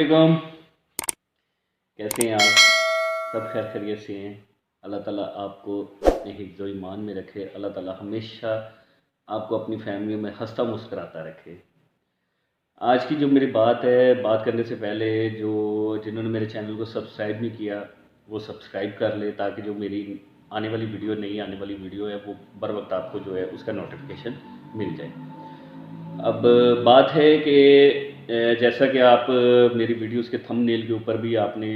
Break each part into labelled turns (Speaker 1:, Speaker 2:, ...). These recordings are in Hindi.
Speaker 1: वालेकुम। कैसे हैं आप? सब खैर खैरियत से हैं? अल्लाह ताला आपको अपने हिफ्ज़ ईमान में रखे। अल्लाह ताला हमेशा आपको अपनी फैमिली में हंसता मुस्कुराता रखे। आज की जो मेरी बात है, बात करने से पहले जो जिन्होंने मेरे चैनल को सब्सक्राइब नहीं किया वो सब्सक्राइब कर ले, ताकि जो मेरी आने वाली वीडियो नई आने वाली वीडियो है वो बर वक्त आपको जो है उसका नोटिफिकेशन मिल जाए। अब बात है कि जैसा कि आप मेरी वीडियोस के थंबनेल के ऊपर भी आपने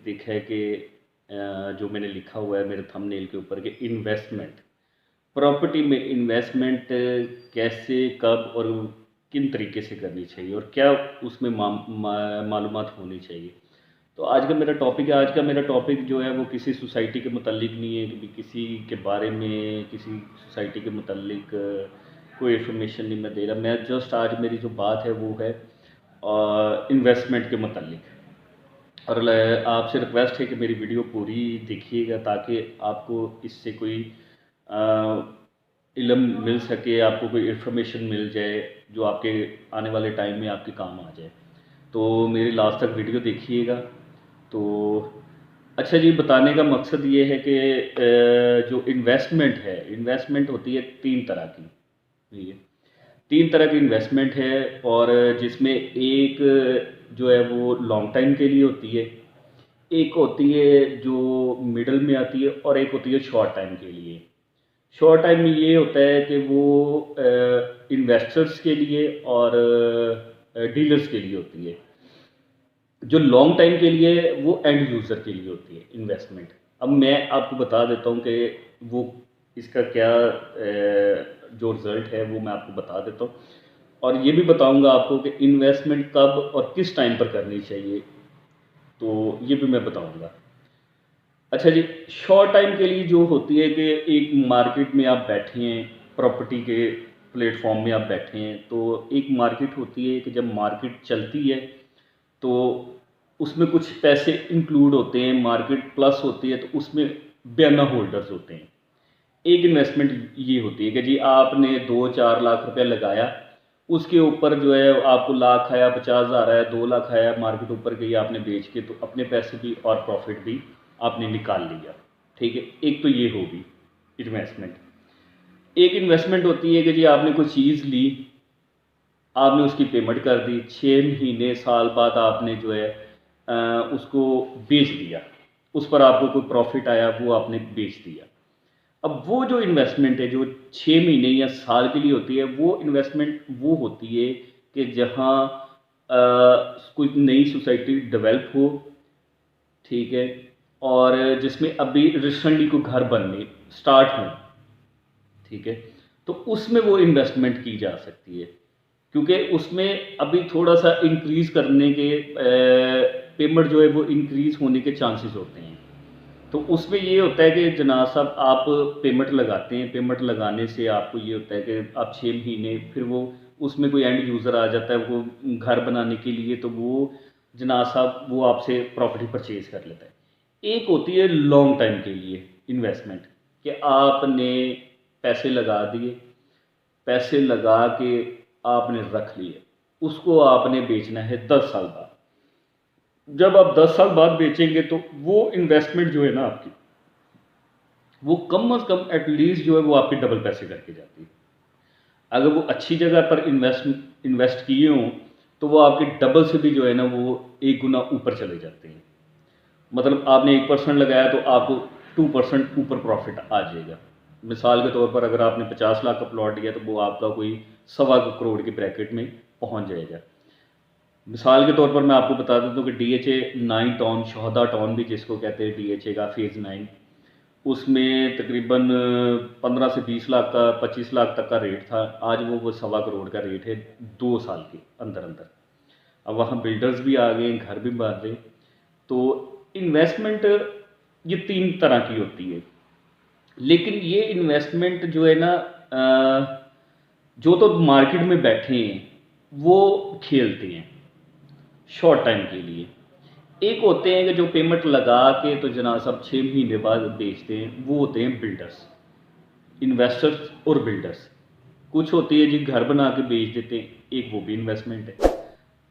Speaker 1: देखा है कि जो मैंने लिखा हुआ है मेरे थंबनेल के ऊपर कि इन्वेस्टमेंट, प्रॉपर्टी में इन्वेस्टमेंट कैसे, कब और किन तरीके से करनी चाहिए और क्या उसमें मालूमात होनी चाहिए। तो आज का मेरा टॉपिक जो है वो किसी सोसाइटी के मुतालिक नहीं है, कि किसी के बारे में किसी सोसाइटी के मुतालिक कोई इन्फॉर्मेशन नहीं मैं दे रहा। मैं जस्ट आज मेरी जो बात है वो है इन्वेस्टमेंट के मुतालिक। और आपसे रिक्वेस्ट है कि मेरी वीडियो पूरी देखिएगा, ताकि आपको इससे कोई इल्म मिल सके, आपको कोई इन्फॉर्मेशन मिल जाए जो आपके आने वाले टाइम में आपके काम आ जाए। तो मेरी लास्ट तक वीडियो देखिएगा। तो अच्छा जी, बताने का मकसद ये है कि जो इन्वेस्टमेंट है, इन्वेस्टमेंट होती है तीन तरह की। ठीक है, तीन तरह की इन्वेस्टमेंट है, और जिसमें एक जो है वो लॉन्ग टाइम के लिए होती है, एक होती है जो मिडल में आती है, और एक होती है शॉर्ट टाइम के लिए। शॉर्ट टाइम में ये होता है कि वो इन्वेस्टर्स के लिए और डीलर्स के लिए होती है। जो लॉन्ग टाइम के लिए वो एंड यूज़र के लिए होती है इन्वेस्टमेंट। अब मैं आपको बता देता हूँ कि वो इसका क्या जो रिज़ल्ट है वो मैं आपको बता देता हूँ, और ये भी बताऊँगा आपको कि इन्वेस्टमेंट कब और किस टाइम पर करनी चाहिए, तो ये भी मैं बताऊँगा। अच्छा जी, शॉर्ट टाइम के लिए जो होती है कि एक मार्केट में आप बैठे हैं, प्रॉपर्टी के प्लेटफॉर्म में आप बैठे हैं, तो एक मार्केट होती है कि जब मार्केट चलती है तो उसमें कुछ पैसे इंक्लूड होते हैं, मार्केट प्लस होती है तो उसमें बयाना होल्डर्स होते हैं। एक इन्वेस्टमेंट ये होती है कि जी आपने 2-4 लाख रुपया लगाया, उसके ऊपर जो है आपको लाख आया, 50,000 आया, 2 लाख आया, मार्केट ऊपर गई, आपने बेच के तो अपने पैसे भी और प्रॉफिट भी आपने निकाल लिया। ठीक है, एक तो ये होगी इन्वेस्टमेंट। एक इन्वेस्टमेंट होती है कि जी आपने कोई चीज़ ली, आपने उसकी पेमेंट कर दी, 6 महीने साल बाद आपने जो है उसको बेच दिया, उस पर आपको कोई प्रॉफिट आया, वो आपने बेच दिया। अब वो जो इन्वेस्टमेंट है जो 6 महीने या साल के लिए होती है, वो इन्वेस्टमेंट वो होती है कि जहाँ कोई नई सोसाइटी डेवलप हो, ठीक है, और जिसमें अभी रिसेंटली कोई घर बनने स्टार्ट हो, ठीक है, तो उसमें वो इन्वेस्टमेंट की जा सकती है, क्योंकि उसमें अभी थोड़ा सा इंक्रीज़ करने के पेमेंट जो है वो इंक्रीज़ होने के चांसेस होते हैं। तो उसमें ये होता है कि जनाब साहब आप पेमेंट लगाते हैं, पेमेंट लगाने से आपको ये होता है कि आप 6 महीने, फिर वो उसमें कोई एंड यूज़र आ जाता है वो घर बनाने के लिए, तो वो जनाब साहब वो आपसे प्रॉपर्टी परचेज़ कर लेता है। एक होती है लॉन्ग टाइम के लिए इन्वेस्टमेंट, कि आपने पैसे लगा दिए, पैसे लगा के आपने रख लिए, उसको आपने बेचना है 10 साल बाद। जब आप 10 साल बाद बेचेंगे तो वो इन्वेस्टमेंट जो है ना आपकी, वो कम से कम एटलीस्ट जो है वो आपके डबल पैसे करके जाती है। अगर वो अच्छी जगह पर इन्वेस्ट किए हों तो वो आपके डबल से भी जो है ना वो 1 गुना ऊपर चले जाते हैं। मतलब आपने 1% लगाया तो आपको 2% ऊपर प्रॉफिट आ जाएगा। मिसाल के तौर पर अगर आपने 50 लाख का प्लॉट लिया तो वो आपका कोई 1.25 करोड़ के ब्रैकेट में पहुंच जाएगा। मिसाल के तौर पर मैं आपको बता देता हूँ कि DHA 9 टाउन, शहदा टाउन भी जिसको कहते हैं, DHA का फेज़ 9, उसमें तकरीबन 15 से 20 लाख का, 25 लाख तक का रेट था। आज वो 1.25 करोड़ का रेट है 2 साल के अंदर अंदर। अब वहाँ बिल्डर्स भी आ गए, घर भी बन रहे। तो इन्वेस्टमेंट ये तीन तरह की होती है, लेकिन ये इन्वेस्टमेंट जो है ना जो तो मार्केट में बैठे हैं वो खेलते हैं शॉर्ट टाइम के लिए। एक होते हैं कि जो पेमेंट लगा के तो जनाब साहब 6 महीने बाद बेचते हैं, वो होते हैं बिल्डर्स, इन्वेस्टर्स और बिल्डर्स। कुछ होती है जी घर बना के बेच देते हैं, एक वो भी इन्वेस्टमेंट है।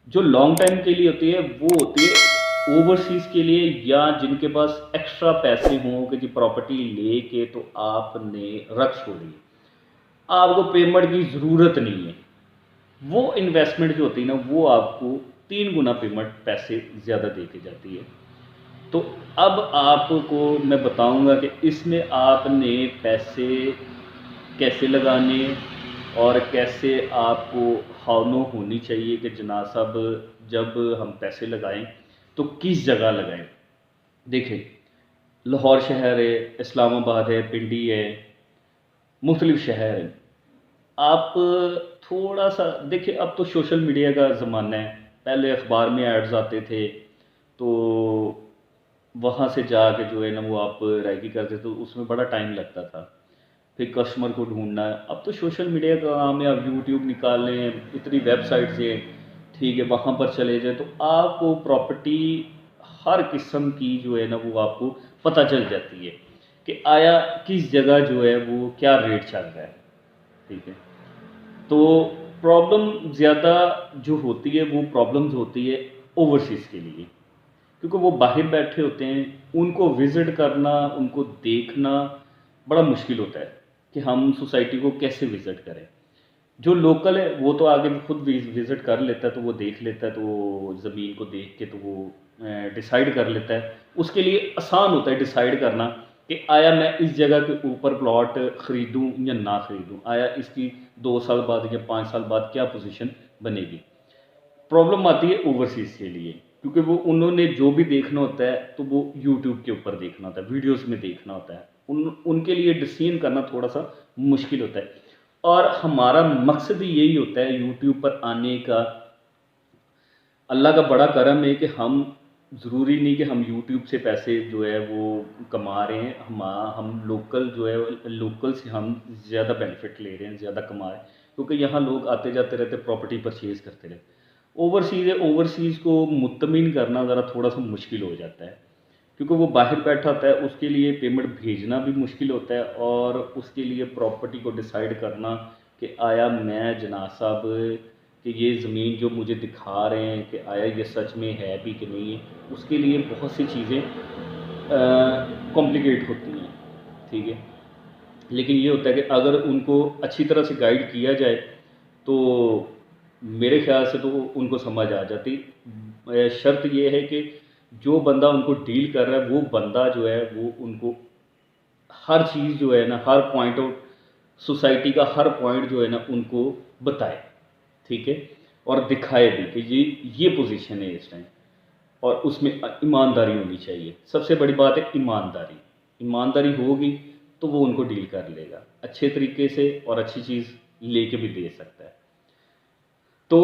Speaker 1: जो लॉन्ग टाइम के लिए होती है वो होती है ओवरसीज़ के लिए, या जिनके पास एक्स्ट्रा पैसे हों कि जी प्रॉपर्टी लेके तो आपने रख छोड़ी है, आपको पेमेंट की ज़रूरत नहीं है। वो इन्वेस्टमेंट जो होती है ना, वो आपको 3 गुना पेमेंट पैसे ज़्यादा दे के जाती है। तो अब आपको मैं बताऊंगा कि इसमें आपने पैसे कैसे लगाने, और कैसे आपको हाव होनी चाहिए कि जनाब साहब जब हम पैसे लगाएं तो किस जगह लगाएं। देखें, लाहौर शहर है, इस्लामाबाद है, पिंडी है, मुख्तलिफ शहर हैं। आप थोड़ा सा देखिए, अब तो सोशल मीडिया का ज़माना है। पहले अखबार में एड्स आते थे, तो वहाँ से जाके जो है ना वो आप रेकी करते, तो उसमें बड़ा टाइम लगता था। फिर कस्टमर को ढूंढना है। अब तो सोशल मीडिया का काम है, आप यूट्यूब निकाल लें, इतनी वेबसाइट्स हैं, ठीक है, वहाँ पर चले जाएँ तो आपको प्रॉपर्टी हर किस्म की जो है ना वो आपको पता चल जाती है कि आया किस जगह जो है वो क्या रेट चल रहा है, ठीक है। तो प्रॉब्लम ज़्यादा जो होती है वो प्रॉब्लम्स होती है ओवरसीज़ के लिए, क्योंकि वो बाहर बैठे होते हैं, उनको विज़िट करना, उनको देखना बड़ा मुश्किल होता है कि हम सोसाइटी को कैसे विज़िट करें। जो लोकल है वो तो आगे खुद विज़िट कर लेता है, तो वो देख लेता है, तो वो ज़मीन को देख के तो वो डिसाइड कर लेता है। उसके लिए आसान होता है डिसाइड करना कि आया मैं इस जगह के ऊपर प्लॉट ख़रीदूँ या ना ख़रीदूँ, आया इसकी 2 साल बाद या 5 साल बाद क्या पोजीशन बनेगी। प्रॉब्लम आती है ओवरसीज़ के लिए, क्योंकि वो उन्होंने जो भी देखना होता है तो वो यूट्यूब के ऊपर देखना होता है, वीडियोस में देखना होता है। उनके लिए डिसीजन करना थोड़ा सा मुश्किल होता है। और हमारा मकसद ही यही होता है यूट्यूब पर आने का। अल्लाह का बड़ा करम है कि हम, ज़रूरी नहीं कि हम यूट्यूब से पैसे जो है वो कमा रहे हैं, हम लोकल जो है, लोकल से हम ज़्यादा बेनिफिट ले रहे हैं, ज़्यादा कमा रहे हैं, क्योंकि यहाँ लोग आते जाते रहते, प्रॉपर्टी परचेज़ करते रहते। ओवरसीज़ है, ओवरसीज़ को मुतमिन करना ज़रा थोड़ा सा मुश्किल हो जाता है, क्योंकि वो बाहर बैठा होता है, उसके लिए पेमेंट भेजना भी मुश्किल होता है, और उसके लिए प्रॉपर्टी को डिसाइड करना कि आया मैं जनाब साहब कि ये ज़मीन जो मुझे दिखा रहे हैं कि आया ये सच में है भी कि नहीं है, उसके लिए बहुत सी चीज़ें कॉम्प्लिकेट होती हैं, ठीक है। लेकिन ये होता है कि अगर उनको अच्छी तरह से गाइड किया जाए तो मेरे ख्याल से तो उनको समझ आ जाती। शर्त ये है कि जो बंदा उनको डील कर रहा है वो बंदा जो है वो उनको हर चीज़ जो है ना, हर पॉइंट ऑफ सोसाइटी का हर पॉइंट जो है ना उनको बताए, ठीक है, और दिखाए भी कि ये पोजीशन है इस टाइम। और उसमें ईमानदारी होनी चाहिए। सबसे बड़ी बात है ईमानदारी। ईमानदारी होगी तो वो उनको डील कर लेगा अच्छे तरीके से, और अच्छी चीज़ लेके भी दे सकता है। तो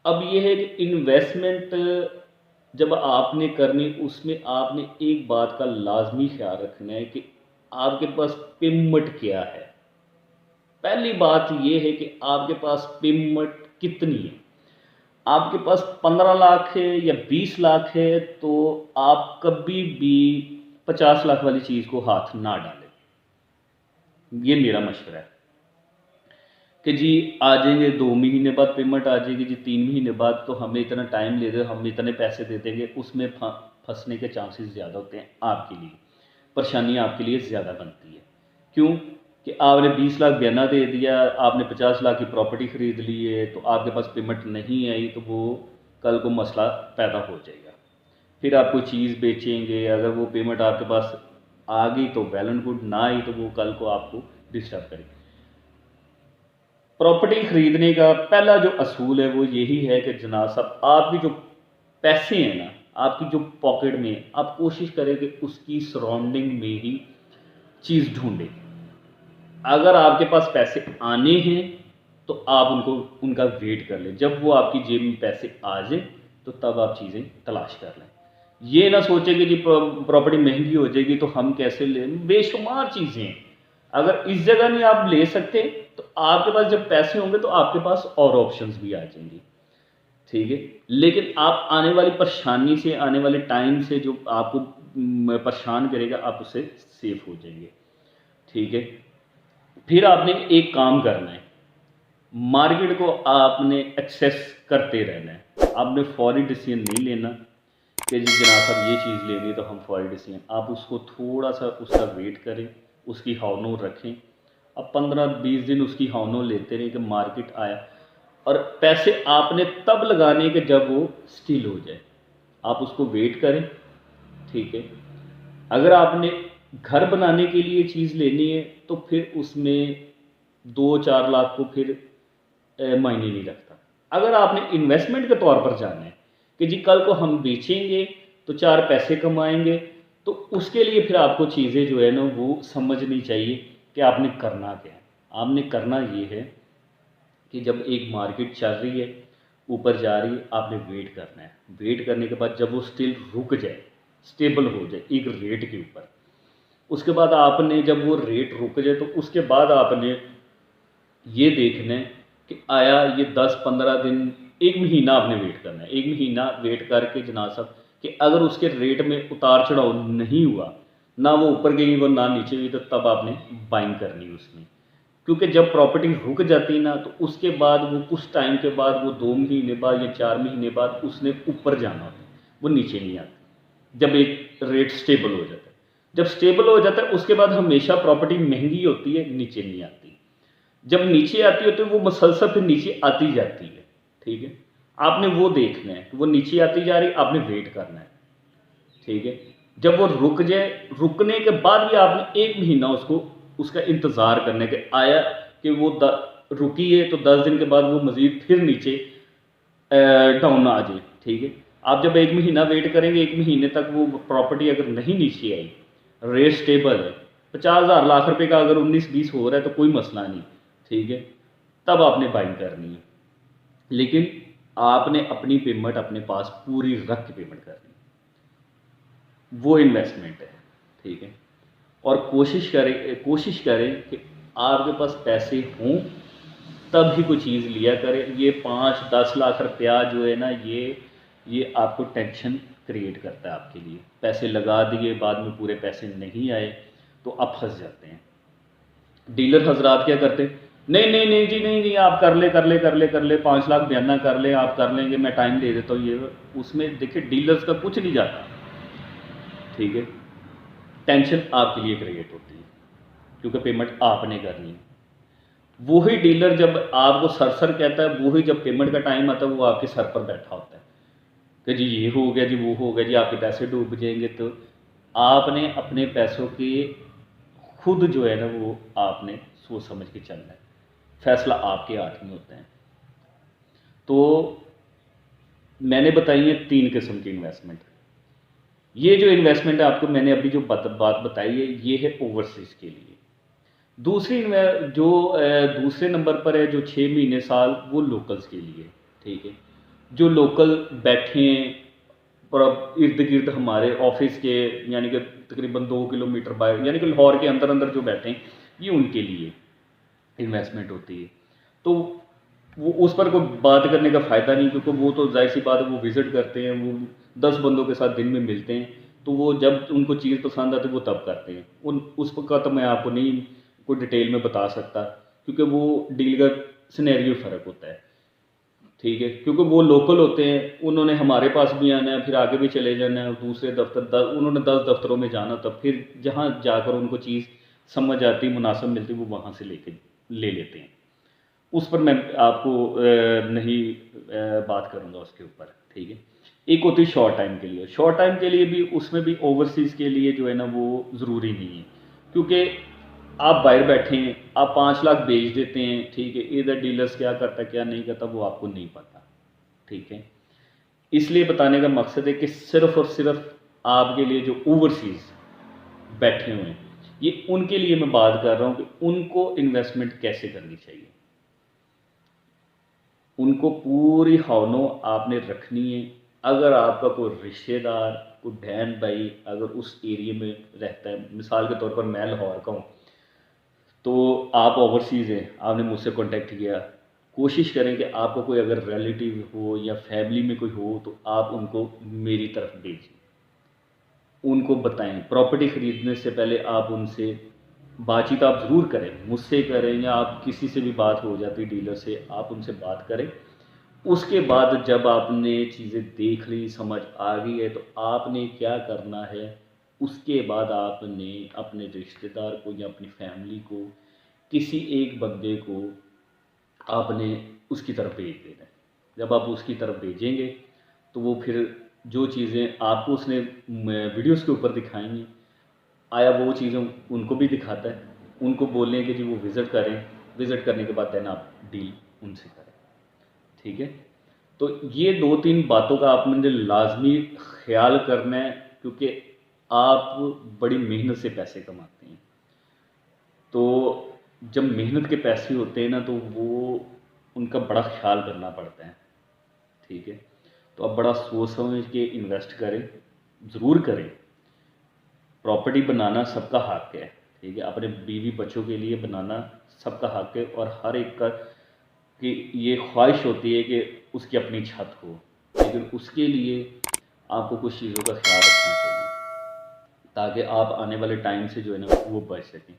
Speaker 1: अब ये है कि इन्वेस्टमेंट जब आपने करनी, उसमें आपने एक बात का लाजमी ख्याल रखना है कि आपके पास पेमेंट क्या है। पहली बात ये है कि आपके पास पेमेंट कितनी है। आपके पास 15 लाख है या 20 लाख है तो आप कभी भी 50 लाख वाली चीज़ को हाथ ना डालें। ये मेरा मशवरा है कि जी आ जाएंगे 2 महीने बाद पेमेंट आ जाएगी जी, 3 महीने बाद, तो हमें इतना टाइम ले दे, हम इतने पैसे दे देंगे, उसमें फंसने के चांसेस ज़्यादा होते हैं आपके लिए, परेशानी आपके लिए ज़्यादा बनती है। क्यों कि आपने 20 लाख बयाना दे दिया, आपने 50 लाख की प्रॉपर्टी ख़रीद ली है, तो आपके पास पेमेंट नहीं आई तो वो कल को मसला पैदा हो जाएगा। फिर आप कोई चीज़ बेचेंगे, अगर वो पेमेंट आपके पास आ गई तो वेल एंड गुड, ना आई तो वो कल को आपको डिस्टर्ब करेगी। प्रॉपर्टी ख़रीदने का पहला जो असूल है वो यही है कि जनाब साहब आपकी जो पैसे हैं ना, आपकी जो पॉकेट में, आप कोशिश करें कि उसकी सराउंडिंग में ही चीज़ ढूंढें। अगर आपके पास पैसे आने हैं तो आप उनको, उनका वेट कर लें, जब वो आपकी जेब में पैसे आ जाए तो तब आप चीज़ें तलाश कर लें। ये ना सोचें कि जी प्रॉपर्टी महंगी हो जाएगी तो हम कैसे लें। बेशुमार चीज़ें हैं, अगर इस जगह नहीं आप ले सकते तो आपके पास जब पैसे होंगे तो आपके पास और ऑप्शंस भी आ जाएंगी, ठीक है। लेकिन आप आने वाली परेशानी से, आने वाले टाइम से जो आपको परेशान करेगा, आप उससे सेफ हो जाएंगे, ठीक है। फिर आपने एक काम करना है, मार्केट को आपने एक्सेस करते रहना है। आपने फौरी डिसीजन नहीं लेना कि जी जनाब साहब ये चीज़ लेनी है तो हम फौरी डिसीजन, आप उसको थोड़ा सा उसका वेट करें, उसकी हावनो रखें। अब 15-20 दिन उसकी हावनो लेते रहें कि मार्केट आया, और पैसे आपने तब लगाने के जब वो स्टिल हो जाए। आप उसको वेट करें, ठीक है। अगर आपने घर बनाने के लिए चीज़ लेनी है तो फिर उसमें 2-4 लाख को फिर मायने नहीं रखता। अगर आपने इन्वेस्टमेंट के तौर पर जाना है कि जी कल को हम बेचेंगे तो 4 पैसे कमाएंगे, तो उसके लिए फिर आपको चीज़ें जो है ना वो समझनी चाहिए कि आपने करना क्या है। आपने करना ये है कि जब एक मार्केट चल रही है, ऊपर जा रही है, आपने वेट करना है। वेट करने के बाद जब वो स्टिल रुक जाए, स्टेबल हो जाए एक रेट के ऊपर, उसके बाद आपने जब वो रेट रुक जाए तो उसके बाद आपने ये देखना है कि आया ये 10-15 दिन, 1 महीना आपने वेट करना है। 1 महीना वेट करके जनाब साहब कि अगर उसके रेट में उतार चढ़ाव नहीं हुआ, ना वो ऊपर गई वो ना नीचे गई, तो तब आपने बाइंग करनी उसमें। क्योंकि जब प्रॉपर्टी रुक जाती है ना तो उसके बाद वो कुछ टाइम के बाद, वो 2 महीने बाद या 4 महीने बाद उसने ऊपर जाना होता है, वो नीचे नहीं आती जब एक रेट स्टेबल हो जाता है। जब स्टेबल हो जाता है उसके बाद हमेशा प्रॉपर्टी महंगी होती है, नीचे नहीं आती। जब नीचे आती है तो वो मसलसल फिर नीचे आती जाती है, ठीक है। आपने वो देखना है कि वो नीचे आती जा रही है, आपने वेट करना है, ठीक है। जब वो रुक जाए, रुकने के बाद भी आपने 1 महीना उसको उसका इंतज़ार करना है कि आया कि वो रुकी है तो 10 दिन के बाद वो मज़ीद फिर नीचे डाउन आ जाए, ठीक है। आप जब 1 महीना वेट करेंगे, 1 महीने तक वो प्रॉपर्टी अगर नहीं नीचे आई, रेट स्टेबल है, 50,000 लाख रुपए का अगर 19-20 हो रहा है तो कोई मसला नहीं, ठीक है। तब आपने बाइंग करनी है, लेकिन आपने अपनी पेमेंट अपने पास पूरी रख के पेमेंट करनी है, वो इन्वेस्टमेंट है, ठीक है। और कोशिश करें कि आपके पास पैसे हों तब ही कोई चीज़ लिया करें। ये 5-10 लाख रुपया जो है ना, ये आपको टेंशन क्रिएट करता है आपके लिए। पैसे लगा दिए, बाद में पूरे पैसे नहीं आए तो आप फंस जाते हैं। डीलर हजरात क्या करते हैं, नहीं नहीं नहीं जी, नहीं नहीं, आप कर ले 5 लाख बयाना कर ले, आप कर लेंगे, मैं टाइम दे देता हूँ, ये उसमें देखिए डीलर्स का कुछ नहीं जाता, ठीक है। टेंशन आपके लिए क्रिएट होती है क्योंकि पेमेंट आपने करनी है। वही डीलर जब आपको सर सर कहता है, वही जब पेमेंट का टाइम आता है वो आपके सर पर बैठा होता है कि जी ये हो गया जी, वो हो गया जी, आपके पैसे डूब जाएंगे। तो आपने अपने पैसों की खुद जो है ना वो आपने सोच समझ के चलना है। फैसला आपके हाथ में होता है। तो मैंने बताई है 3 किस्म की इन्वेस्टमेंट। ये जो इन्वेस्टमेंट है आपको मैंने अभी जो बात बताई है, ये है ओवरसीज़ के लिए। दूसरी जो दूसरे नंबर पर है, जो 6 महीने साल, वो लोकल्स के लिए, ठीक है। जो लोकल बैठे हैं पर इर्द गिर्द हमारे ऑफिस के, यानी कि तकरीबन 2 किलोमीटर बाहर, यानी कि लाहौर के अंदर अंदर जो बैठे हैं, ये उनके लिए इन्वेस्टमेंट होती है। तो वो उस पर कोई बात करने का फ़ायदा नहीं, क्योंकि वो तो जाहिर सी बात है, वो विज़िट करते हैं, वो 10 बंदों के साथ दिन में मिलते हैं, तो वो जब उनको चीज़ पसंद आती है वो तब करते हैं। उस का तो मैं आपको नहीं कोई डिटेल में बता सकता, क्योंकि वो डील का सिनेरियो फ़र्क होता है, ठीक है। क्योंकि वो लोकल होते हैं, उन्होंने हमारे पास भी आना है, फिर आगे भी चले जाना है, और दूसरे दफ्तर उन्होंने 10 दफ्तरों में जाना, तब फिर जहाँ जाकर उनको चीज़ समझ आती, मुनासिब मिलती, वो वहाँ से ले लेते हैं। उस पर मैं आपको नहीं बात करूँगा उसके ऊपर, ठीक है। एक होती है शॉर्ट टाइम के लिए। शॉर्ट टाइम के लिए भी, उसमें भी ओवरसीज़ के लिए जो है ना वो ज़रूरी नहीं है, क्योंकि आप बाहर बैठे हैं, आप 5 लाख बेच देते हैं, ठीक है। इधर डीलर्स क्या करता है क्या नहीं करता वो आपको नहीं पता, ठीक है। इसलिए बताने का मकसद है कि सिर्फ़ और सिर्फ आपके लिए जो ओवरसीज़ बैठे हुए हैं, ये उनके लिए मैं बात कर रहा हूँ कि उनको इन्वेस्टमेंट कैसे करनी चाहिए। उनको पूरी हवनो आपने रखनी है। अगर आपका कोई रिश्तेदार, कोई बहन भाई अगर उस एरिया में रहता है, मिसाल के तौर पर मैं लाहौर का हूँ, तो आप ओवरसीज़ हैं, आपने मुझसे कॉन्टेक्ट किया, कोशिश करें कि आपको कोई अगर रिलेटिव हो या फैमिली में कोई हो तो आप उनको मेरी तरफ भेजें, उनको बताएं। प्रॉपर्टी ख़रीदने से पहले आप उनसे बातचीत आप ज़रूर करें, मुझसे करें या आप किसी से भी बात हो जाती है डीलर से, आप उनसे बात करें। उसके बाद जब आपने चीज़ें देख ली, समझ आ गई है, तो आपने क्या करना है, उसके बाद आपने अपने रिश्तेदार को या अपनी फैमिली को, किसी एक बंदे को आपने उसकी तरफ भेज देना है। जब आप उसकी तरफ भेजेंगे, तो वो फिर जो चीज़ें आपको उसने वीडियोज़ के ऊपर दिखाएँगी, आया वो चीज़ें उनको भी दिखाता है। उनको बोलें कि जी वो विज़िट करें, विज़िट करने के बाद देन आप डील उनसे करें, ठीक है? तो ये 2-3 बातों का आपने लाज़मी ख़्याल करना है, क्योंकि आप बड़ी मेहनत से पैसे कमाते हैं। तो जब मेहनत के पैसे होते हैं ना, तो वो उनका बड़ा ख़्याल करना पड़ता है, ठीक है? तो आप बड़ा सोच समझ के इन्वेस्ट करें, ज़रूर करें। प्रॉपर्टी बनाना सबका हक है, ठीक है? अपने बीवी बच्चों के लिए बनाना सबका हक है, और हर एक का कि ये ख्वाहिश होती है कि उसकी अपनी छत हो, लेकिन उसके लिए आपको कुछ चीज़ों का ख्याल रखना चाहिए, ताकि आप आने वाले टाइम से जो है ना वो बच सकें।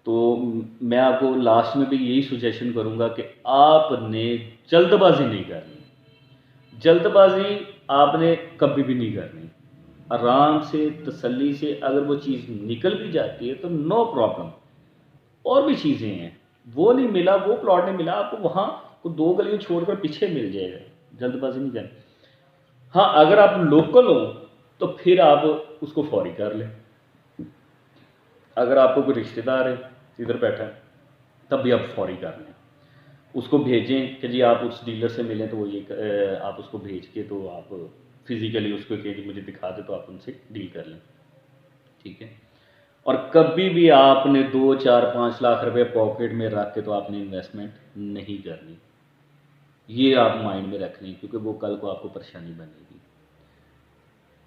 Speaker 1: तो मैं आपको लास्ट में भी यही सजेशन करूँगा कि आपने जल्दबाजी नहीं करनी। जल्दबाजी आपने कभी भी नहीं करनी। आराम से, तसल्ली से, अगर वो चीज़ निकल भी जाती है तो नो प्रॉब्लम। और भी चीज़ें हैं, वो नहीं मिला, वो प्लॉट नहीं मिला, आपको वहाँ को 2 गलियाँ छोड़कर पीछे मिल जाएगा। जल्दबाज़ी नहीं करनी। हाँ, अगर आप लोकल हो, तो फिर आप उसको फौरी कर लें। अगर आपको कोई रिश्तेदार है, इधर बैठा है, तब भी आप फौरी कर लें। उसको भेजें कि जी आप उस डीलर से मिलें, तो वो ये आप उसको भेज के तो आप फिज़िकली उसको कहें जी मुझे दिखा दें, तो आप उनसे डील कर लें, ठीक है? और कभी भी आपने 2, 4, 5 लाख रुपए पॉकेट में रख के तो आपने इन्वेस्टमेंट नहीं करनी। ये आप माइंड में रख लें, क्योंकि वो कल को आपको परेशानी बनेगी।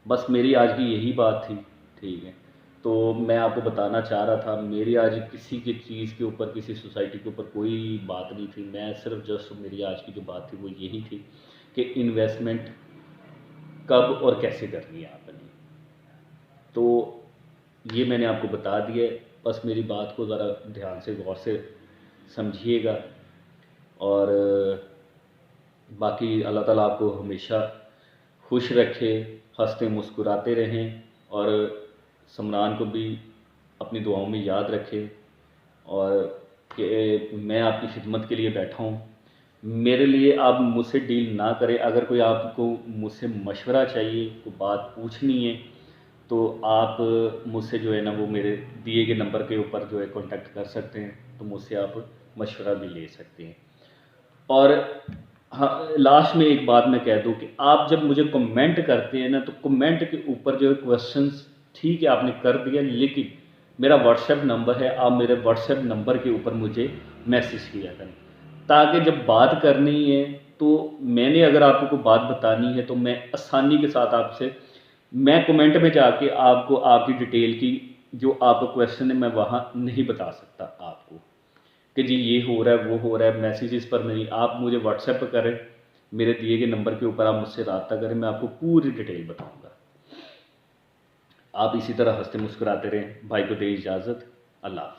Speaker 1: बस मेरी आज की यही बात थी, ठीक है? तो मैं आपको बताना चाह रहा था, मेरी आज किसी की चीज़ के ऊपर, किसी सोसाइटी के ऊपर कोई बात नहीं थी। मैं सिर्फ़ जस्ट मेरी आज की जो बात थी वो यही थी कि इन्वेस्टमेंट कब और कैसे करनी है आपने। तो ये मैंने आपको बता दिया है, बस मेरी बात को ज़रा ध्यान से, गौर से समझिएगा, और बाकी अल्लाह ताला आपको हमेशा खुश रखे, हँसते मुस्कुराते रहें, और समरान को भी अपनी दुआओं में याद रखें, और कि मैं आपकी खिदमत के लिए बैठा हूँ। मेरे लिए आप मुझसे डील ना करें, अगर कोई आपको मुझसे मशवरा चाहिए, कोई बात पूछनी है, तो आप मुझसे जो है ना वो मेरे दिए गए नंबर के ऊपर जो है कॉन्टैक्ट कर सकते हैं, तो मुझसे आप मशवरा भी ले सकते हैं। और हाँ, लास्ट में एक बात मैं कह दूँ कि आप जब मुझे कमेंट करते हैं ना, तो कमेंट के ऊपर जो है क्वेश्चंस, ठीक है आपने कर दिया, लेकिन मेरा व्हाट्सएप नंबर है, आप मेरे व्हाट्सएप नंबर के ऊपर मुझे मैसेज किया करें, ताकि जब बात करनी है, तो मैंने अगर आपको कोई बात बतानी है, तो मैं आसानी के साथ आपसे, मैं कमेंट में जाके आपको आपकी डिटेल की जो आपका क्वेश्चन है, मैं वहाँ नहीं बता सकता आपको कि जी ये हो रहा है, वो हो रहा है, मैसेजेस पर नहीं। आप मुझे व्हाट्सएप पर करें, मेरे दिए गए नंबर के ऊपर आप मुझसे रब्ता करें, मैं आपको पूरी डिटेल बताऊँगा। आप इसी तरह हँसते मुस्कुराते रहें। भाई को दें इजाज़त। अल्लाह हाफ़िज़।